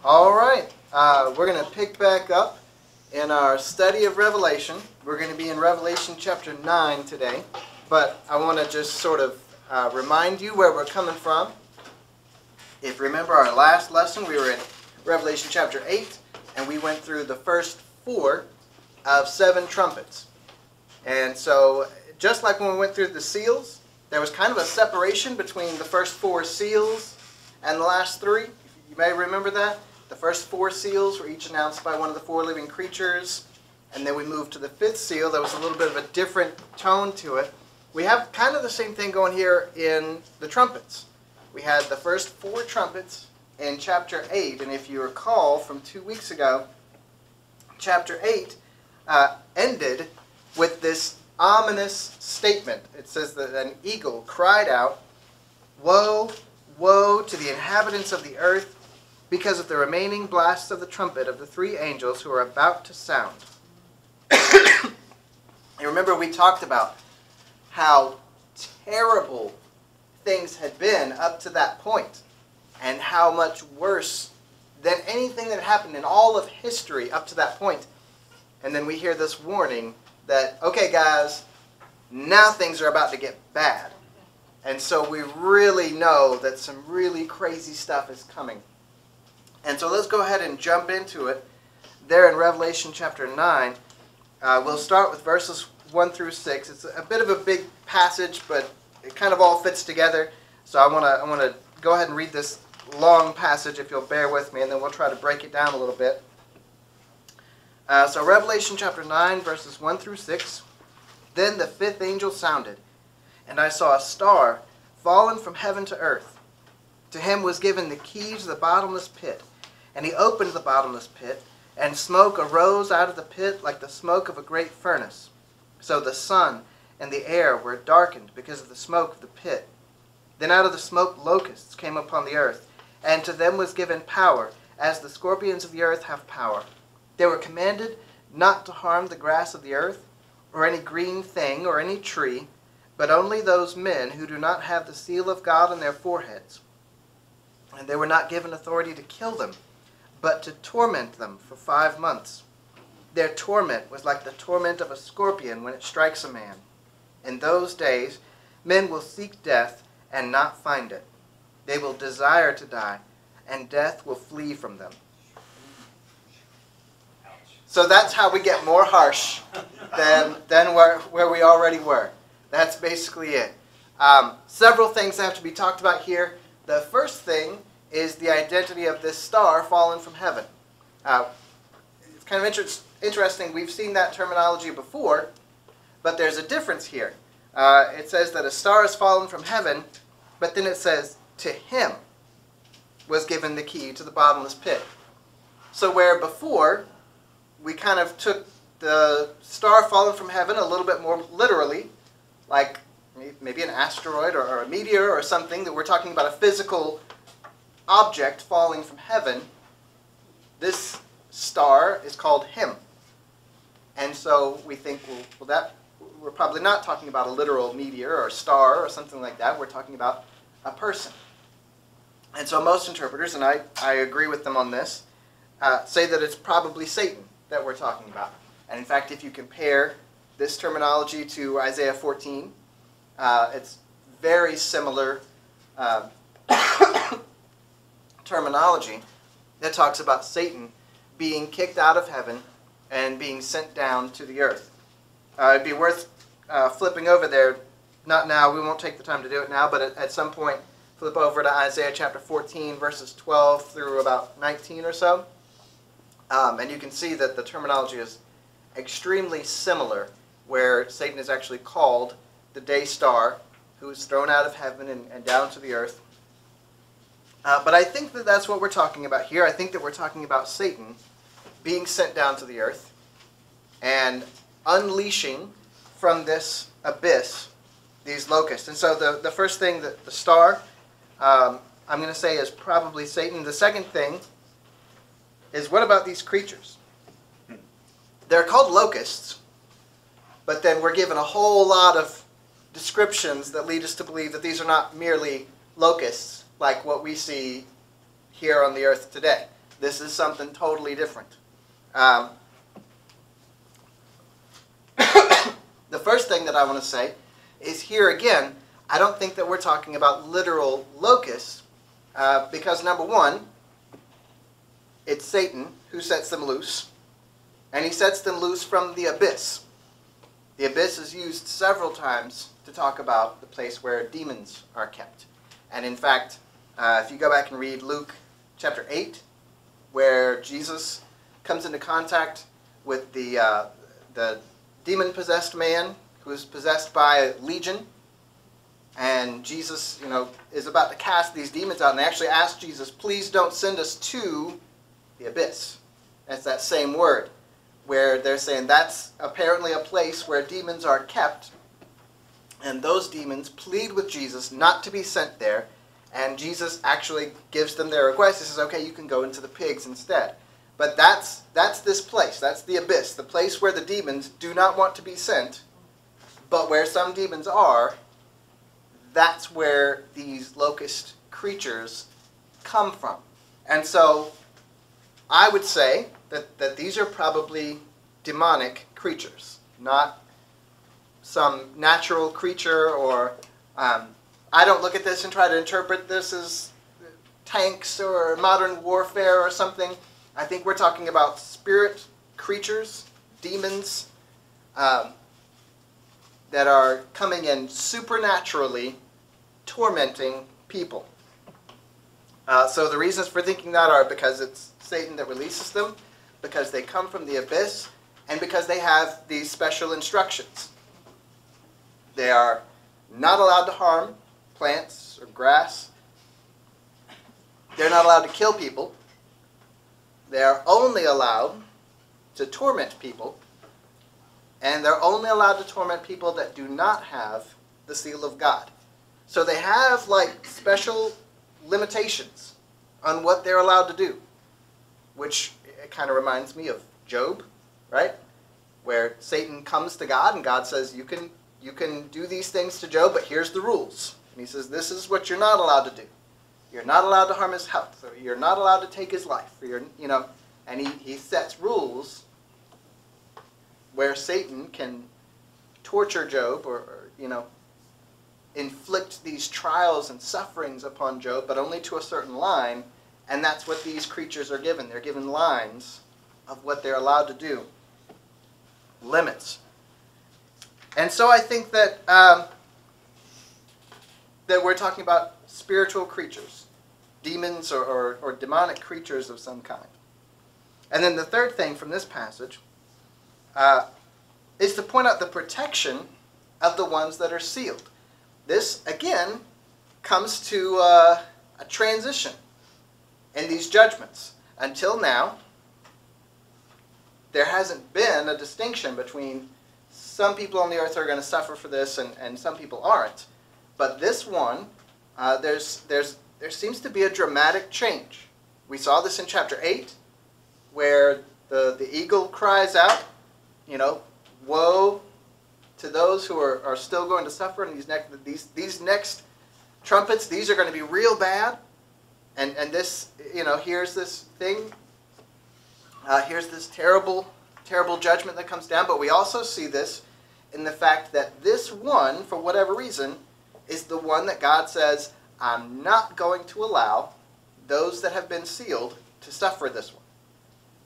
All right, we're going to pick back up in our study of Revelation. We're going to be in Revelation chapter 9 today, but I want to just sort of remind you where we're coming from. If you remember our last lesson, we were in Revelation chapter 8, and we went through the first 4 of 7 trumpets. And so, just like when we went through the seals, there was kind of a separation between the first 4 seals and the last 3. You may remember that. The first 4 seals were each announced by one of the 4 living creatures. And then we moved to the 5th seal. There was a little bit of a different tone to it. We have kind of the same thing going here in the trumpets. We had the first 4 trumpets in chapter 8. And if you recall from 2 weeks ago, chapter 8 ended with this ominous statement. It says that an eagle cried out, "Woe, woe to the inhabitants of the earth, because of the remaining blasts of the trumpet of the 3 angels who are about to sound." You remember we talked about how terrible things had been up to that point, and how much worse than anything that happened in all of history up to that point. And then we hear this warning that, okay guys, now things are about to get bad. And so we really know that some really crazy stuff is coming. And so let's go ahead and jump into it. There in Revelation chapter 9, we'll start with verses 1 through 6. It's a bit of a big passage, but it kind of all fits together. So I want to go ahead and read this long passage, if you'll bear with me, and then we'll try to break it down a little bit. So Revelation chapter 9, verses 1 through 6. Then the 5th angel sounded, and I saw a star fallen from heaven to earth. To him was given the key to the bottomless pit, and he opened the bottomless pit, and smoke arose out of the pit like the smoke of a great furnace. So the sun and the air were darkened because of the smoke of the pit. Then out of the smoke locusts came upon the earth, and to them was given power, as the scorpions of the earth have power. They were commanded not to harm the grass of the earth, or any green thing, or any tree, but only those men who do not have the seal of God on their foreheads. And they were not given authority to kill them, but to torment them for 5 months. Their torment was like the torment of a scorpion when it strikes a man. In those days, men will seek death and not find it. They will desire to die, and death will flee from them. So that's how we get more harsh than where we already were. That's basically it. Several things have to be talked about here. The first thing is the identity of this star fallen from heaven. It's kind of interesting. We've seen that terminology before, but there's a difference here. It says that a star has fallen from heaven, but then it says, to him was given the key to the bottomless pit. So where before we kind of took the star fallen from heaven a little bit more literally, like maybe an asteroid or a meteor or something, that we're talking about a physical object falling from heaven, this star is called him. And so we think, well that we're probably not talking about a literal meteor or star or something like that. We're talking about a person. And so most interpreters, and I agree with them on this, say that it's probably Satan that we're talking about. And in fact, if you compare this terminology to Isaiah 14, it's very similar terminology that talks about Satan being kicked out of heaven and being sent down to the earth. It'd be worth flipping over there. Not now, we won't take the time to do it now, but at some point flip over to Isaiah chapter 14, verses 12 through about 19 or so. And you can see that the terminology is extremely similar, where Satan is actually called the day star, who is thrown out of heaven and down to the earth. But I think that that's what we're talking about here. I think that we're talking about Satan being sent down to the earth and unleashing from this abyss these locusts. And so the first thing, that the star, I'm going to say is probably Satan. The second thing is, what about these creatures? They're called locusts, but then we're given a whole lot of descriptions that lead us to believe that these are not merely locusts like what we see here on the earth today. This is something totally different. The first thing that I want to say is here again, I don't think that we're talking about literal locusts, because number one, it's Satan who sets them loose, and he sets them loose from the abyss. The abyss is used several times to talk about the place where demons are kept. And in fact, if you go back and read Luke chapter 8, where Jesus comes into contact with the demon-possessed man who is possessed by a legion, and Jesus, is about to cast these demons out, and they actually ask Jesus, please don't send us to the abyss. That's that same word, where they're saying that's apparently a place where demons are kept, and those demons plead with Jesus not to be sent there, and Jesus actually gives them their request. He says, okay, you can go into the pigs instead. But that's this place. That's the abyss, the place where the demons do not want to be sent, but where some demons are, that's where these locust creatures come from. And so I would say that these are probably demonic creatures, not some natural creature, or I don't look at this and try to interpret this as tanks or modern warfare or something. I think we're talking about spirit creatures, demons, that are coming in supernaturally tormenting people. So the reasons for thinking that are because it's Satan that releases them, because they come from the abyss, and because they have these special instructions. They are not allowed to harm plants or grass. They're not allowed to kill people. They are only allowed to torment people, and they're only allowed to torment people that do not have the seal of God. So they have like special limitations on what they're allowed to do, which it kind of reminds me of Job, right? Where Satan comes to God and God says, you can do these things to Job, but here's the rules. And he says, this is what you're not allowed to do. You're not allowed to harm his health, or you're not allowed to take his life, or and he sets rules where Satan can torture Job, or inflict these trials and sufferings upon Job, but only to a certain line, and that's what these creatures are given. They're given lines of what they're allowed to do, limits. And so I think that that we're talking about spiritual creatures, demons or demonic creatures of some kind. And then the third thing from this passage is to point out the protection of the ones that are sealed. This, again, comes to a transition in these judgments. Until now, there hasn't been a distinction between some people on the earth are going to suffer for this and some people aren't. But this one, there seems to be a dramatic change. We saw this in chapter 8, where the eagle cries out, woe to those who are still going to suffer, and these next trumpets, these are going to be real bad. And this, here's this thing, here's this terrible judgment that comes down. But we also see this in the fact that this one, for whatever reason, is the one that God says, I'm not going to allow those that have been sealed to suffer this one.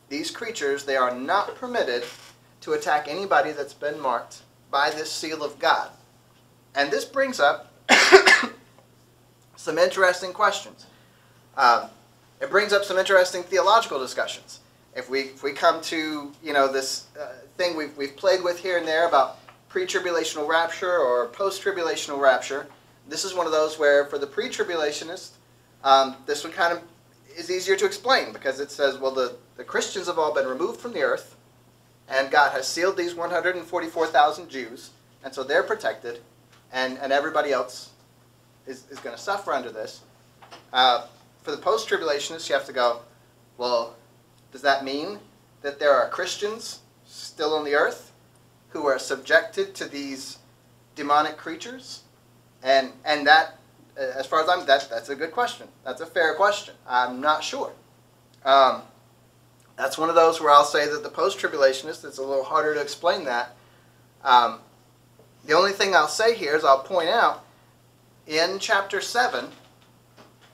These creatures, they are not permitted to attack anybody that's been marked by this seal of God. And this brings up some interesting questions. It brings up some interesting theological discussions. If we come to this thing we've played with here and there about pre-tribulational rapture or post-tribulational rapture, this is one of those where for the pre-tribulationists, this one kind of is easier to explain, because it says, well, the Christians have all been removed from the earth, and God has sealed these 144,000 Jews, and so they're protected, and everybody else is going to suffer under this. For the post-tribulationists, you have to go, well, does that mean that there are Christians still on the earth who are subjected to these demonic creatures? And that, as far as that's a good question. That's a fair question. I'm not sure. That's one of those where I'll say that the post-tribulationists, it's a little harder to explain that. The only thing I'll say here is I'll point out, in chapter 7,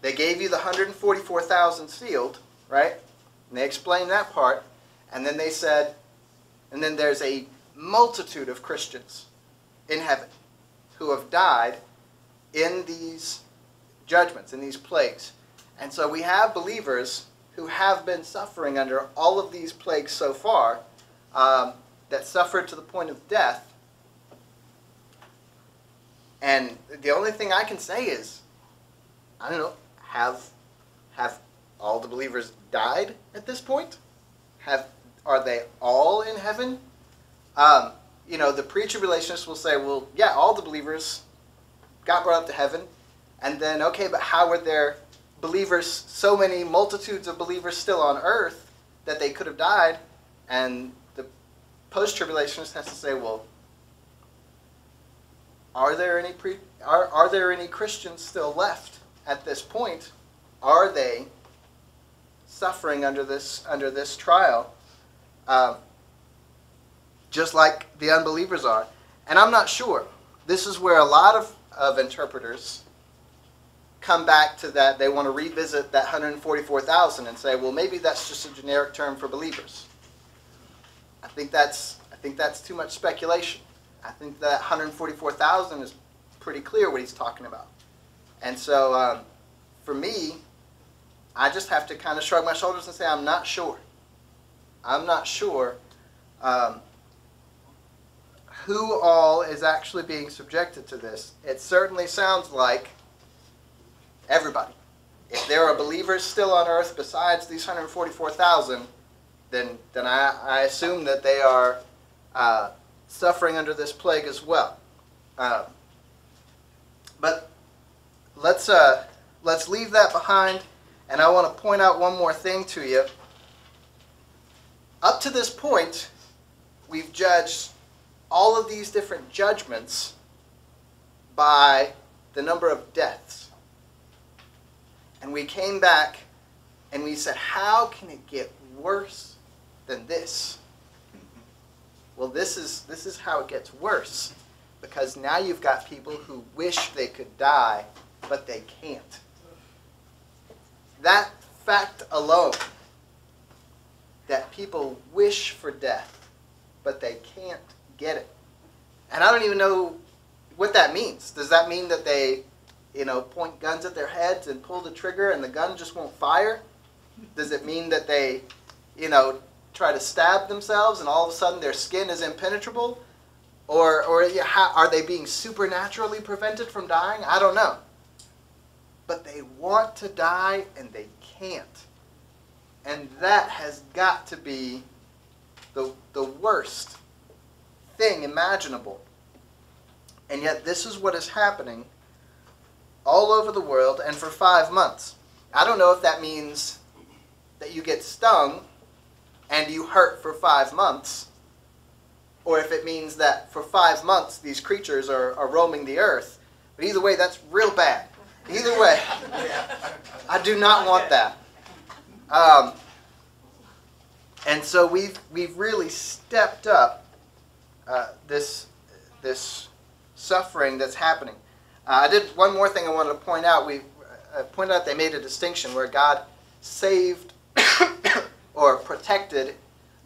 they gave you the 144,000 sealed, right? And they explained that part. And then they said, and then there's a multitude of Christians in heaven who have died in these judgments, in these plagues. And so we have believers who have been suffering under all of these plagues so far, that suffered to the point of death. And the only thing I can say is, I don't know, have all the believers died at this point? Are they all in heaven? You know, the pre-tribulationists will say, well, yeah, all the believers got brought up to heaven. And then, okay, but how were there believers, so many multitudes of believers still on earth that they could have died? And the post-tribulationist has to say, well, are there any Christians still left at this point? Are they suffering under this trial, just like the unbelievers are? And I'm not sure. This is where a lot of interpreters come back to that. They want to revisit that 144,000 and say, well, maybe that's just a generic term for believers. I think that's too much speculation. I think that 144,000 is pretty clear what he's talking about. And so for me, I just have to kind of shrug my shoulders and say, I'm not sure. I'm not sure who all is actually being subjected to this. It certainly sounds like everybody. If there are believers still on earth besides these 144,000, then I assume that they are suffering under this plague as well. But let's leave that behind, and I want to point out one more thing to you. Up to this point, we've judged all of these different judgments by the number of deaths. And we came back and we said, how can it get worse than this? Well, this is how it gets worse, because now you've got people who wish they could die, but they can't. That fact alone, that people wish for death, but they can't get it. And I don't even know what that means. Does that mean that they, point guns at their heads and pull the trigger and the gun just won't fire? Does it mean that they, try to stab themselves and all of a sudden their skin is impenetrable? Or are they being supernaturally prevented from dying? I don't know. But they want to die and they can't. And that has got to be the worst thing imaginable. And yet this is what is happening all over the world and for 5 months. I don't know if that means that you get stung and you hurt for 5 months, or if it means that for 5 months these creatures are roaming the earth. But either way, that's real bad. Either way, I do not want that. And so we've really stepped up this suffering that's happening. I did one more thing I wanted to point out. We pointed out they made a distinction where God saved or protected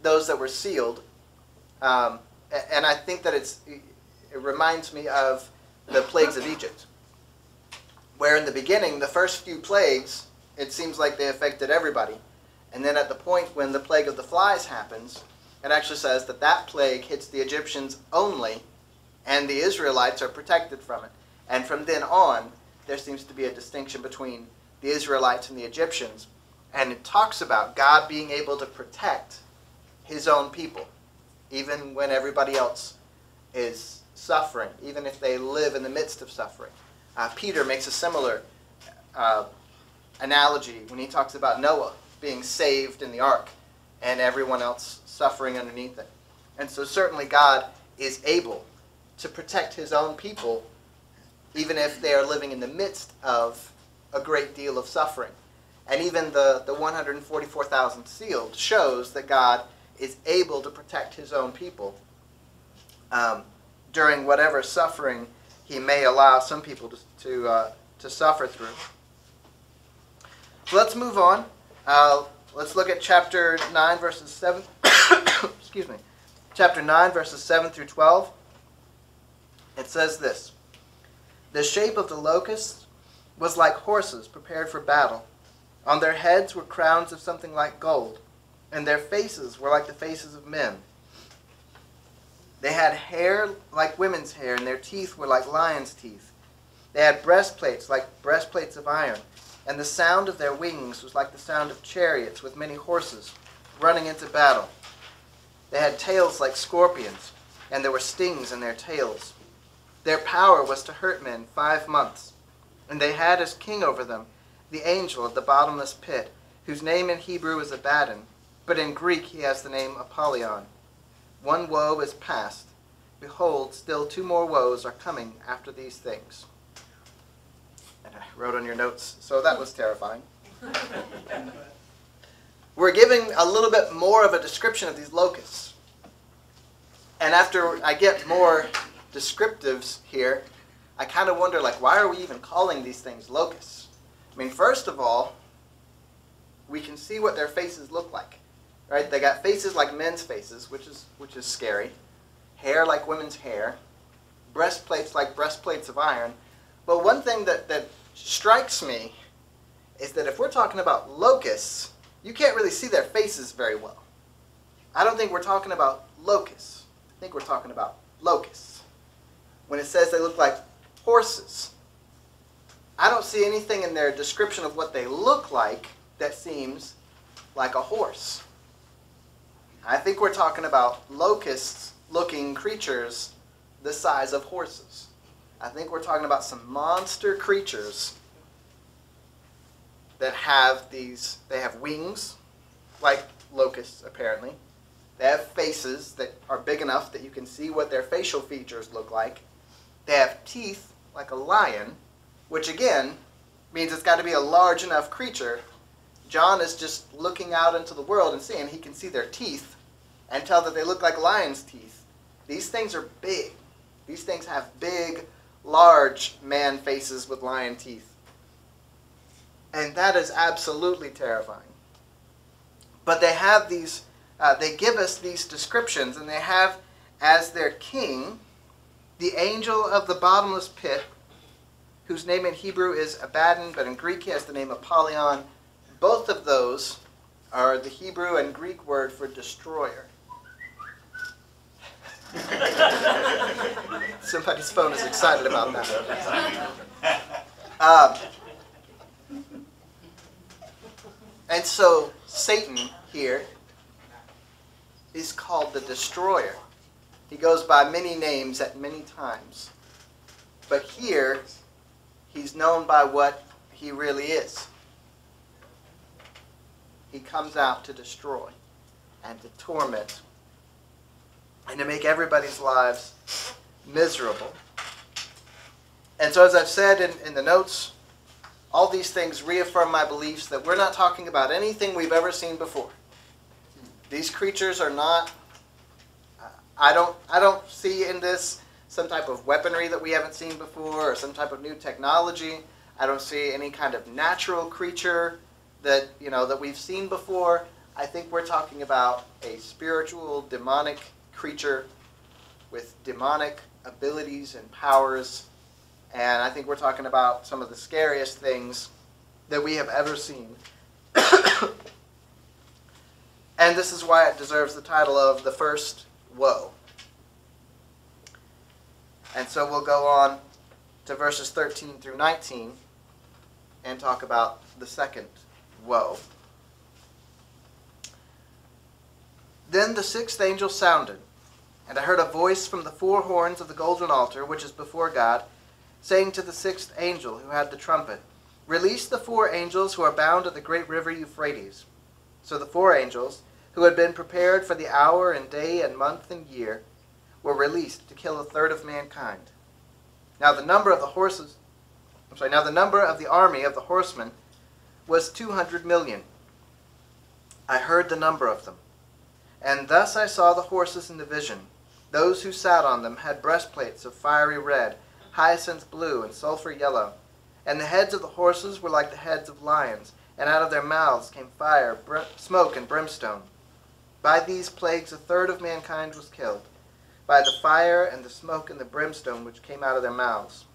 those that were sealed. And I think that it reminds me of the plagues of Egypt, where in the beginning, the first few plagues, it seems like they affected everybody. And then at the point when the plague of the flies happens, it actually says that that plague hits the Egyptians only, and the Israelites are protected from it. And from then on, there seems to be a distinction between the Israelites and the Egyptians. And it talks about God being able to protect his own people, even when everybody else is suffering, even if they live in the midst of suffering. Peter makes a similar analogy when he talks about Noah being saved in the ark and everyone else suffering underneath it. And so certainly God is able to protect his own people even if they are living in the midst of a great deal of suffering. And even the 144,000 sealed shows that God is able to protect his own people during whatever suffering he may allow some people to suffer through. So let's move on. Let's look at chapter 9, verses 7. Excuse me. Chapter 9, verses 7 through 12. It says this: "The shape of the locusts was like horses prepared for battle. On their heads were crowns of something like gold, and their faces were like the faces of men. They had hair like women's hair, and their teeth were like lions' teeth. They had breastplates like breastplates of iron, and the sound of their wings was like the sound of chariots with many horses running into battle. They had tails like scorpions, and there were stings in their tails. Their power was to hurt men 5 months, and they had as king over them the angel of the bottomless pit, whose name in Hebrew is Abaddon, but in Greek he has the name Apollyon. One woe is past. Behold, still 2 more woes are coming after these things." And I wrote on your notes, so that was terrifying. We're giving a little bit more of a description of these locusts. And after I get more descriptives here, I kind of wonder, why are we even calling these things locusts? I mean, first of all, we can see what their faces look like, right? They got faces like men's faces, which is scary. Hair like women's hair. Breastplates like breastplates of iron. But one thing that strikes me is that if we're talking about locusts, you can't really see their faces very well. I don't think we're talking about locusts. I think we're talking about locusts. When it says they look like horses, I don't see anything in their description of what they look like that seems like a horse. I think we're talking about locusts-looking creatures the size of horses. I think we're talking about some monster creatures that have they have wings, like locusts apparently. They have faces that are big enough that you can see what their facial features look like. They have teeth like a lion, which again means it's got to be a large enough creature. John is just looking out into the world and seeing he can see their teeth and tell that they look like lion's teeth. These things are big. These things have big, large man faces with lion teeth. And that is absolutely terrifying. But they have these, they give us these descriptions, and they have as their king the angel of the bottomless pit, whose name in Hebrew is Abaddon, but in Greek he has the name Apollyon. Both of those are the Hebrew and Greek word for destroyer. Somebody's phone is excited about that. And so Satan here is called the destroyer. He goes by many names at many times. But here, he's known by what he really is. He comes out to destroy and to torment and to make everybody's lives miserable. And so as I've said in the notes, all these things reaffirm my beliefs that we're not talking about anything we've ever seen before. These creatures are not, I don't see in this some type of weaponry that we haven't seen before or some type of new technology. I don't see any kind of natural creature that we've seen before. I think we're talking about a spiritual, demonic creature with demonic abilities and powers. And I think we're talking about some of the scariest things that we have ever seen. And this is why it deserves the title of the first woe. And so we'll go on to verses 13 through 19 and talk about the second woe. Then the sixth angel sounded, and I heard a voice from the 4 horns of the golden altar, which is before God, saying to the sixth angel who had the trumpet, "Release the 4 angels who are bound at the great river Euphrates." So the 4 angels, who had been prepared for the hour and day and month and year, were released to kill 1/3 of mankind. Now the number of the army of the horsemen was 200 million. I heard the number of them. And thus I saw the horses in the vision. Those who sat on them had breastplates of fiery red, hyacinth blue, and sulfur yellow. And the heads of the horses were like the heads of lions, and out of their mouths came fire, smoke, and brimstone. By these plagues a third of mankind was killed, by the fire and the smoke and the brimstone which came out of their mouths.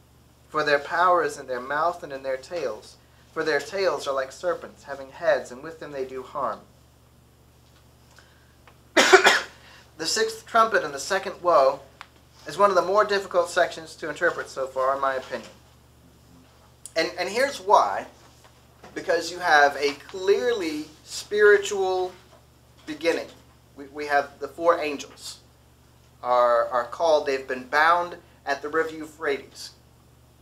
For their power is in their mouth and in their tails. For their tails are like serpents, having heads, and with them they do harm. The sixth trumpet and the second woe is one of the more difficult sections to interpret so far, in my opinion. And here's why. Because you have a clearly spiritual beginning. We have the four angels are called, they've been bound at the river Euphrates.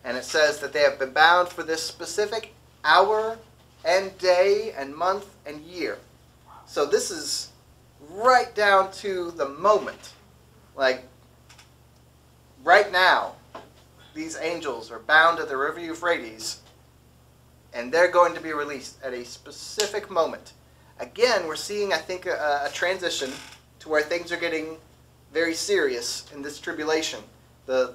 And it says that they have been bound for this specific hour and day and month and year. So this is right down to the moment. Like, right now, these angels are bound at the river Euphrates, and they're going to be released at a specific moment. Again, we're seeing, I think, a transition to where things are getting very serious in this tribulation. The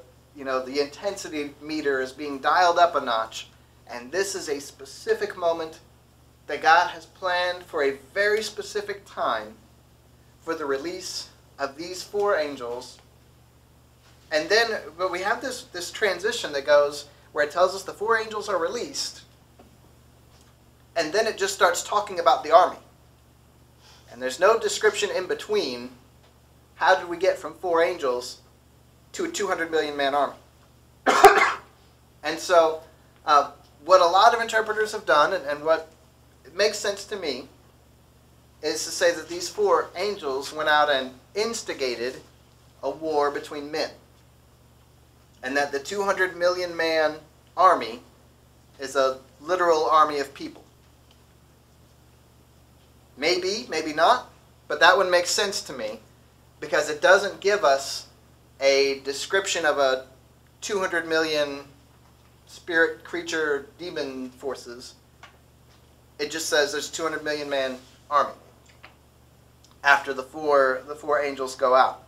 intensity meter is being dialed up a notch, and this is a specific moment that God has planned for a very specific time for the release of these four angels. And then, but we have this transition that goes where it tells us the four angels are released, and then it just starts talking about the army. And there's no description in between. How did we get from four angels to a 200 million man army? And so, what a lot of interpreters have done, and what it makes sense to me, is to say that these four angels went out and instigated a war between men. And that the 200 million man army is a literal army of people. Maybe, maybe not, but that one makes sense to me, because it doesn't give us a description of a 200 million spirit, creature, demon forces. It just says there's a 200 million man army after the four angels go out.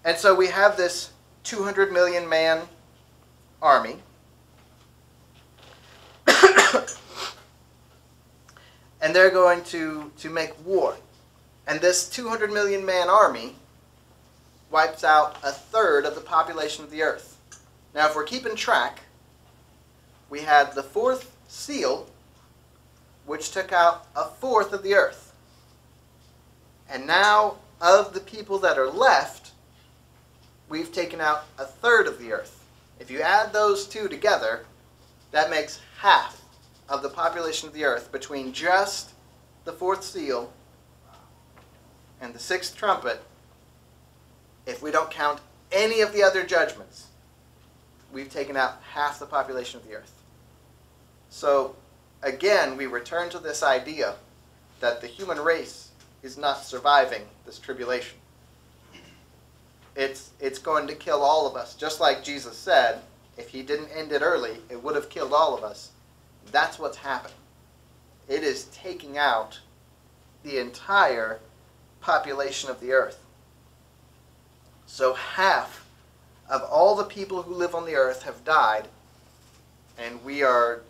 And so we have this 200 million man army. And they're going to make war. And this 200 million man army wipes out a third of the population of the earth. Now, if we're keeping track, we had the fourth seal, which took out a fourth of the earth. And now, of the people that are left, we've taken out a third of the earth. If you add those two together, that makes half of the population of the earth between just the fourth seal and the sixth trumpet. If we don't count any of the other judgments, we've taken out half the population of the earth. So, again, we return to this idea that the human race is not surviving this tribulation. It's going to kill all of us. Just like Jesus said, if he didn't end it early, it would have killed all of us. That's what's happening. It is taking out the entire population of the earth. So half of all the people who live on the earth have died, and we are,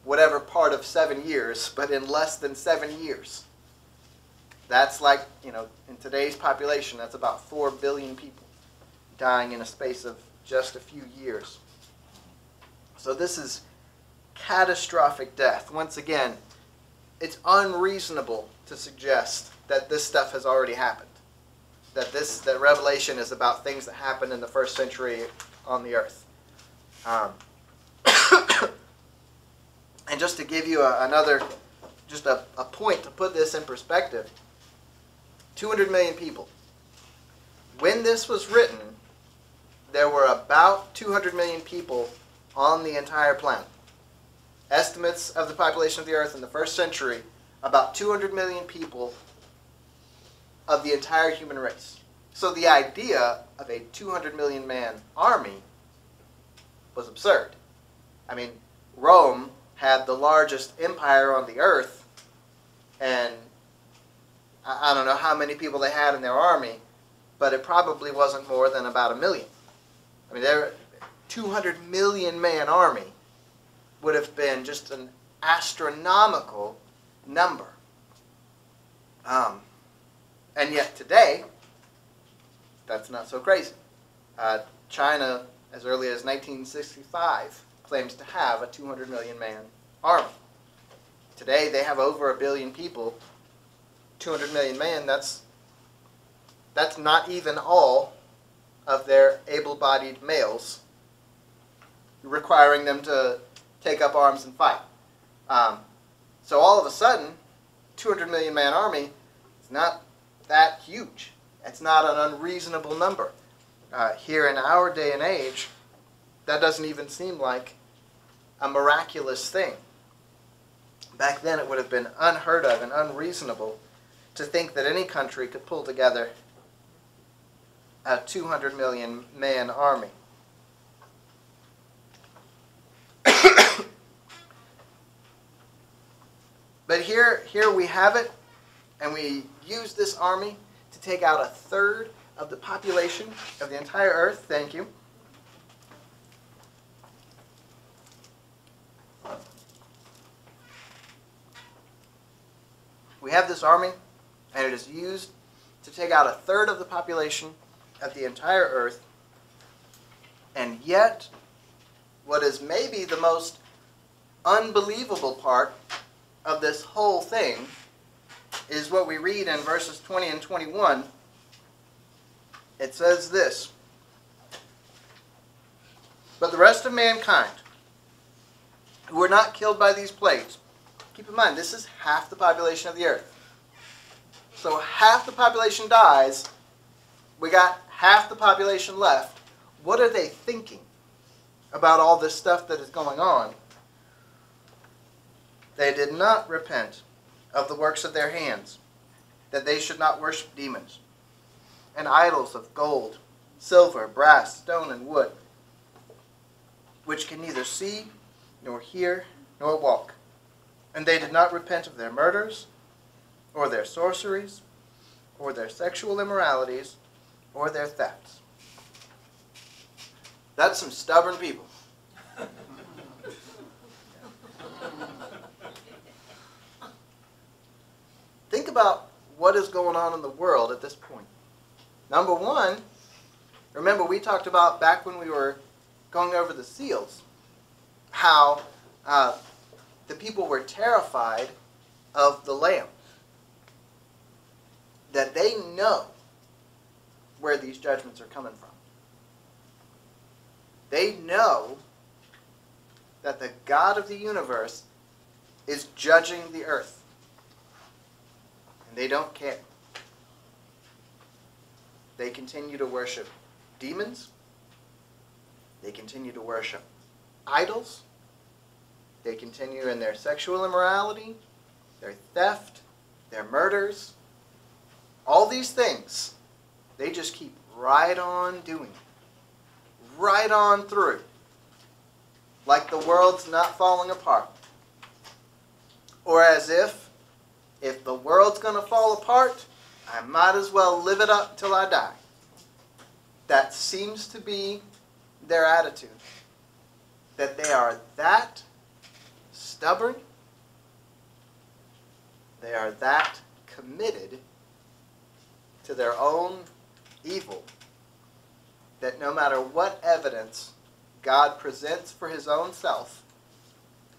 whatever part of 7 years, but in less than 7 years. That's like, in today's population, that's about 4 billion people dying in a space of just a few years. So this is catastrophic death. Once again, it's unreasonable to suggest that this stuff has already happened. That Revelation is about things that happened in the first century on the earth. And just to give you a point to put this in perspective, 200 million people. When this was written, there were about 200 million people on the entire planet. Estimates of the population of the earth in the first century, about 200 million people of the entire human race. So the idea of a 200 million man army was absurd. I mean, Rome had the largest empire on the earth, and I don't know how many people they had in their army, but it probably wasn't more than about 1 million. I mean, their 200 million man army would have been just an astronomical number. And yet today, that's not so crazy. China, as early as 1965, claims to have a 200 million man army. Today they have over 1 billion people. 200 million man, that's not even all of their able-bodied males, requiring them to take up arms and fight. So all of a sudden, 200 million man army is not that huge. It's not an unreasonable number. Here in our day and age, that doesn't even seem like a miraculous thing. Back then it would have been unheard of and unreasonable to think that any country could pull together a 200 million man army. But here we have it, and we use this army to take out 1/3 of the population of the entire earth. Thank you. We have this army, and it is used to take out 1/3 of the population of the entire earth. And yet, what is maybe the most unbelievable part of this whole thing is what we read in verses 20 and 21. It says this: "But the rest of mankind, who were not killed by these plagues," keep in mind, this is half the population of the earth. So half the population dies, we got half the population left. What are they thinking about all this stuff that is going on? "They did not repent of the works of their hands, that they should not worship demons, and idols of gold, silver, brass, stone, and wood, which can neither see, nor hear, nor walk. And they did not repent of their murders, or their sorceries, or their sexual immoralities, or their thefts." That's some stubborn people. Think about what is going on in the world at this point. Number one, remember we talked about back when we were going over the seals, how the people were terrified of the Lamb. That they know where these judgments are coming from. They know that the God of the universe is judging the earth. And they don't care. They continue to worship demons. They continue to worship idols. They continue in their sexual immorality, their theft, their murders. All these things, they just keep right on doing it. Right on through. Like the world's not falling apart. Or as if the world's going to fall apart, I might as well live it up till I die. That seems to be their attitude. That they are that stubborn. They are that committed to their own evil, that no matter what evidence God presents for his own self,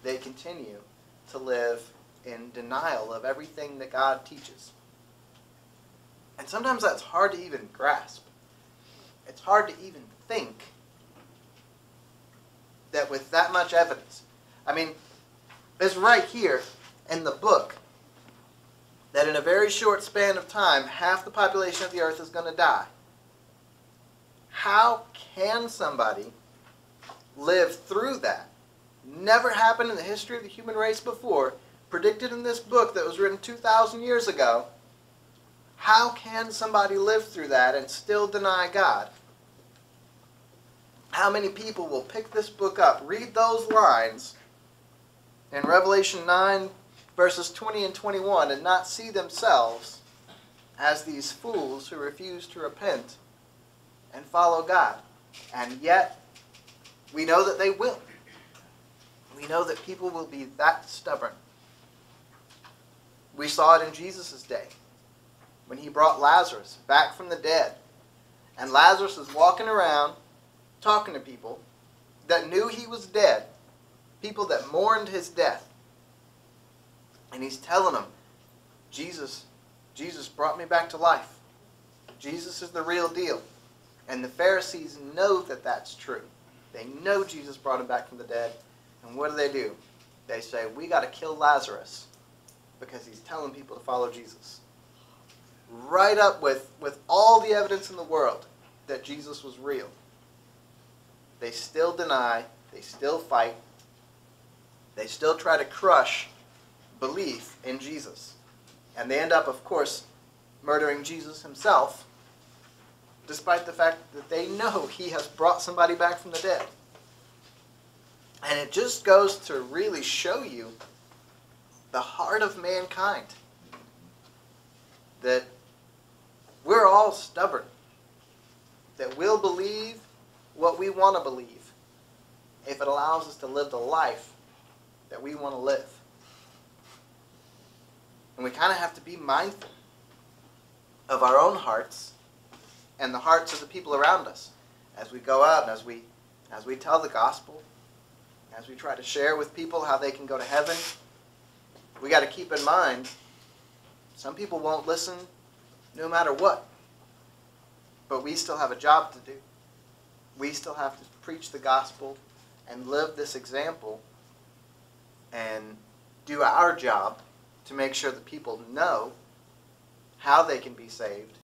they continue to live in denial of everything that God teaches. And sometimes that's hard to even grasp. It's hard to even think that with that much evidence. I mean, it's right here in the book that in a very short span of time, half the population of the earth is going to die. How can somebody live through that? Never happened in the history of the human race before, predicted in this book that was written 2,000 years ago. How can somebody live through that and still deny God? How many people will pick this book up, read those lines in Revelation 9, verses 20 and 21, and not see themselves as these fools who refuse to repent and follow God? And yet, we know that they will. We know that people will be that stubborn. We saw it in Jesus' day when he brought Lazarus back from the dead. And Lazarus is walking around talking to people that knew he was dead, people that mourned his death. And he's telling them, Jesus brought me back to life. Jesus is the real deal. And the Pharisees know that that's true. They know Jesus brought him back from the dead. And what do? They say, we got to kill Lazarus because he's telling people to follow Jesus. Right up with all the evidence in the world that Jesus was real. They still deny, they still fight, they still try to crush belief in Jesus. And they end up, of course, murdering Jesus himself, despite the fact that they know he has brought somebody back from the dead. And it just goes to really show you the heart of mankind. That we're all stubborn. That we'll believe what we want to believe if it allows us to live the life that we want to live. And we kind of have to be mindful of our own hearts and the hearts of the people around us as we go out and as we tell the gospel, as we try to share with people how they can go to heaven. We got to keep in mind, some people won't listen no matter what. But we still have a job to do. We still have to preach the gospel and live this example and do our job to make sure that people know how they can be saved